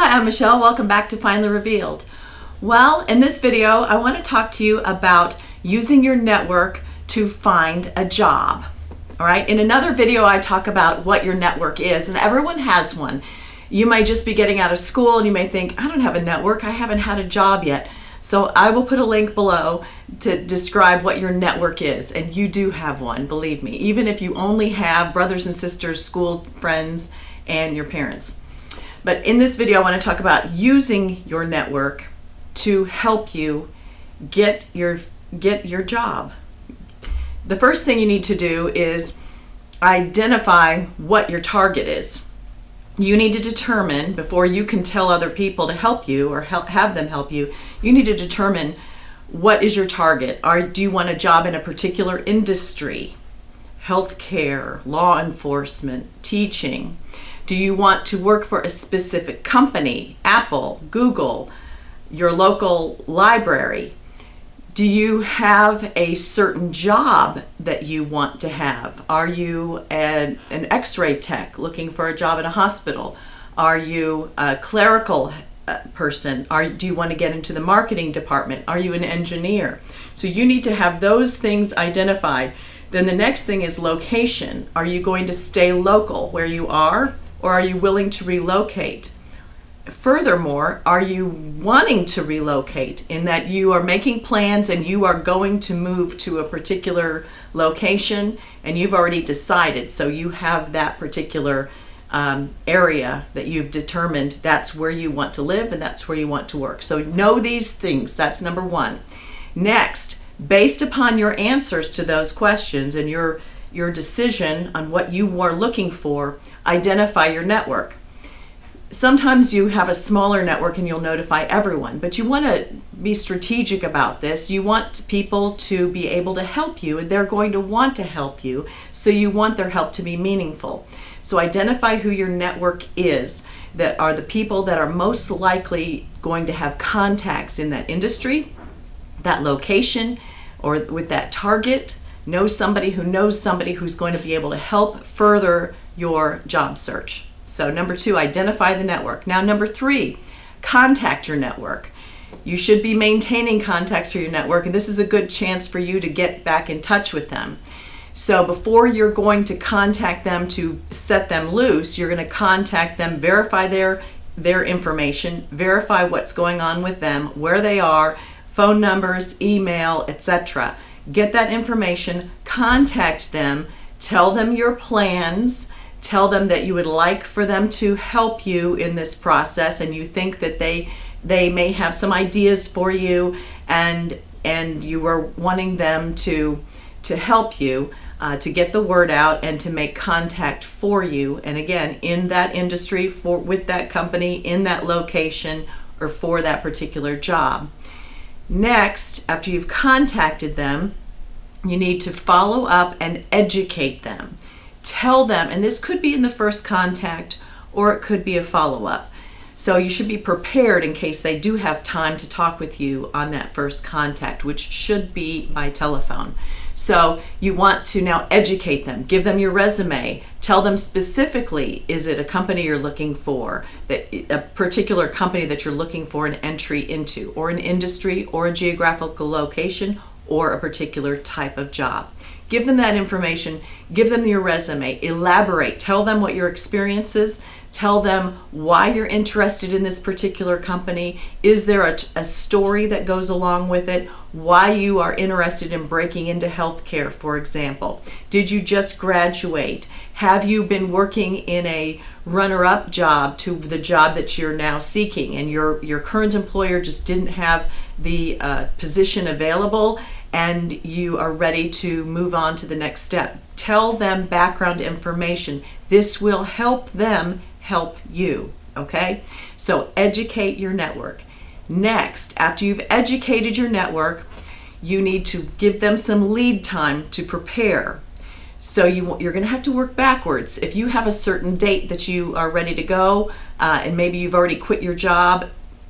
Hi, I'm Michelle. Welcome back to Finally Revealed. Well, in this video, I want to talk to you about using your network to find a job. All right. In another video, I talk about what your network is, and everyone has one. You might just be getting out of school and you may think, I don't have a network. I haven't had a job yet. So I will put a link below to describe what your network is. And you do have one, believe me, even if you only have brothers and sisters, school friends, and your parents. But in this video, I want to talk about using your network to help you get your job. The first thing you need to do is identify what your target is. You need to determine, before you can tell other people to help you or have them help you, you need to determine what is your target. Do you want a job in a particular industry? Healthcare, law enforcement, teaching? Do you want to work for a specific company, Apple, Google, your local library? Do you have a certain job that you want to have? Are you an X-ray tech looking for a job in a hospital? Are you a clerical person? Do you want to get into the marketing department? Are you an engineer? So you need to have those things identified. Then the next thing is location. Are you going to stay local where you are, or are you willing to relocate? Furthermore, are you wanting to relocate in that you are making plans and you are going to move to a particular location and you've already decided, so you have that particular area that you've determined that's where you want to live and that's where you want to work. So know these things. That's number one. Next, based upon your answers to those questions and your decision on what you are looking for, identify your network. Sometimes you have a smaller network and you'll notify everyone, but you want to be strategic about this. You want people to be able to help you, and they're going to want to help you, so you want their help to be meaningful. So identify who your network is, that are the people that are most likely going to have contacts in that industry, that location, or with that target. Know somebody who knows somebody who's going to be able to help further your job search. So number two, identify the network. Now number three, contact your network. You should be maintaining contacts for your network, and this is a good chance for you to get back in touch with them. So before you're going to contact them to set them loose, you're going to contact them, verify their information, verify what's going on with them, where they are, phone numbers, email, etc. Get that information, contact them, tell them your plans, tell them that you would like for them to help you in this process, and you think that they may have some ideas for you, and you are wanting them to help you to get the word out and to make contact for you, and again, in that industry, with that company, in that location, or for that particular job. Next, after you've contacted them, you need to follow up and educate them. Tell them, and this could be in the first contact or it could be a follow-up. So you should be prepared in case they do have time to talk with you on that first contact, which should be by telephone. So you want to now educate them, give them your resume, tell them specifically, is it a company you're looking for, a particular company that you're looking for an entry into, or an industry, or a geographical location, or a particular type of job. Give them that information, give them your resume, elaborate, tell them what your experience is, tell them why you're interested in this particular company. Is there a story that goes along with it? Why you are interested in breaking into healthcare, for example. Did you just graduate? Have you been working in a runner-up job to the job that you're now seeking, and your current employer just didn't have the position available, and you are ready to move on to the next step? Tell them background information. This will help them help you, okay? So educate your network. Next, after you've educated your network, you need to give them some lead time to prepare. So you're going to have to work backwards. If you have a certain date that you are ready to go, and maybe you've already quit your job,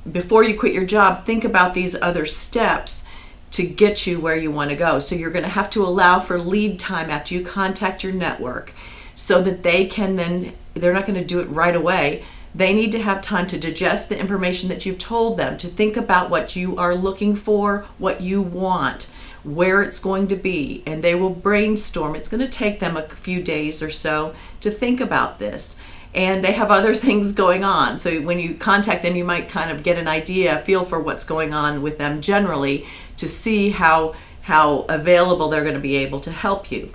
before you quit your job, think about these other steps to get you where you want to go. So you're going to have to allow for lead time after you contact your network, so that they can then, they're not going to do it right away. They need to have time to digest the information that you've told them, to think about what you are looking for, what you want, where it's going to be, and they will brainstorm. It's going to take them a few days or so to think about this. And they have other things going on. So when you contact them, you might kind of get an idea, a feel for what's going on with them generally, to see how available they're going to be able to help you.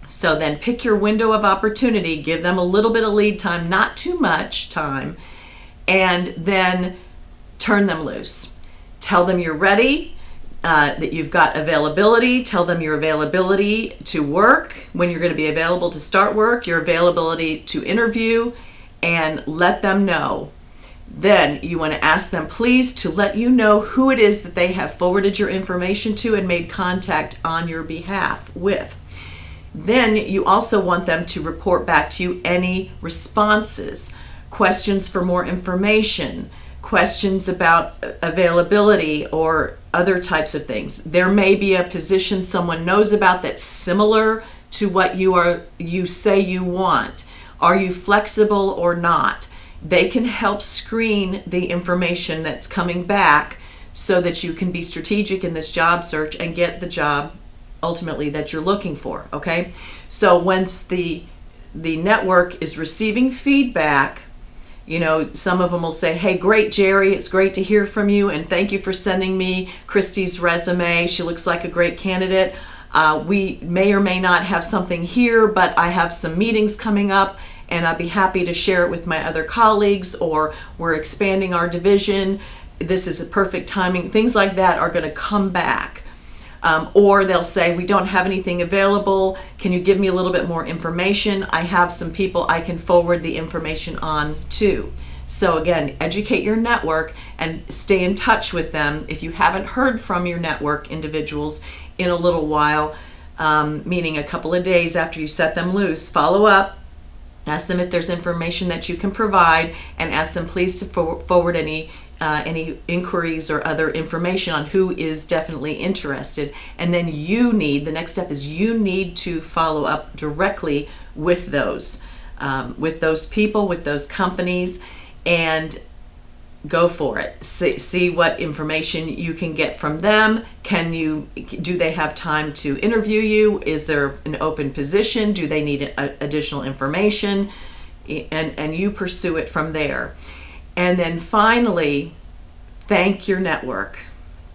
So then pick your window of opportunity, give them a little bit of lead time, not too much time, and then turn them loose. Tell them you're ready, that you've got availability. Tell them your availability to work, when you're going to be available to start work, your availability to interview, and let them know. Then you want to ask them, please, to let you know who it is that they have forwarded your information to and made contact on your behalf with. Then you also want them to report back to you any responses, questions for more information, questions about availability, or other types of things. There may be a position someone knows about that's similar to what you say you want. Are you flexible or not? They can help screen the information that's coming back so that you can be strategic in this job search and get the job ultimately that you're looking for. Okay, so once the network is receiving feedback, you know, some of them will say, hey, great, Jerry, it's great to hear from you, and thank you for sending me Christy's resume. She looks like a great candidate. We may or may not have something here, but I have some meetings coming up, and I'd be happy to share it with my other colleagues, or we're expanding our division. This is a perfect timing. Things like that are going to come back. Or they'll say, we don't have anything available. Can you give me a little bit more information? I have some people I can forward the information on to. So again, educate your network and stay in touch with them. If you haven't heard from your network individuals in a little while, meaning a couple of days after you set them loose, follow up, ask them if there's information that you can provide, and ask them please to forward any inquiries or other information on who is definitely interested. And then the next step is you need to follow up directly with those people, with those companies, and go for it. See what information you can get from them. Do they have time to interview you? Is there an open position? Do they need additional information? And you pursue it from there. And then finally, thank your network.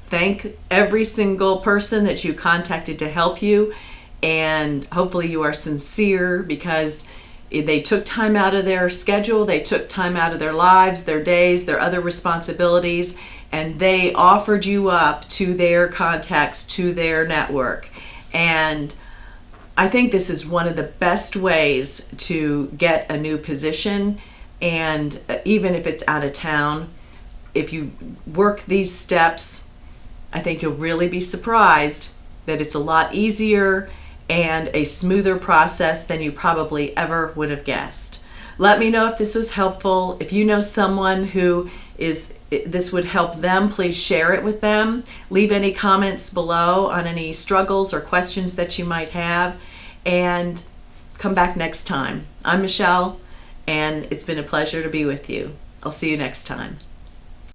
Thank every single person that you contacted to help you, and hopefully you are sincere because they took time out of their schedule, they took time out of their lives, their days, their other responsibilities, and they offered you up to their contacts, to their network. And I think this is one of the best ways to get a new position. And even if it's out of town, if you work these steps, I think you'll really be surprised that it's a lot easier and a smoother process than you probably ever would have guessed. Let me know if this was helpful. If you know someone who this would help them, please share it with them. Leave any comments below on any struggles or questions that you might have, and come back next time. I'm Michelle, and it's been a pleasure to be with you. I'll see you next time.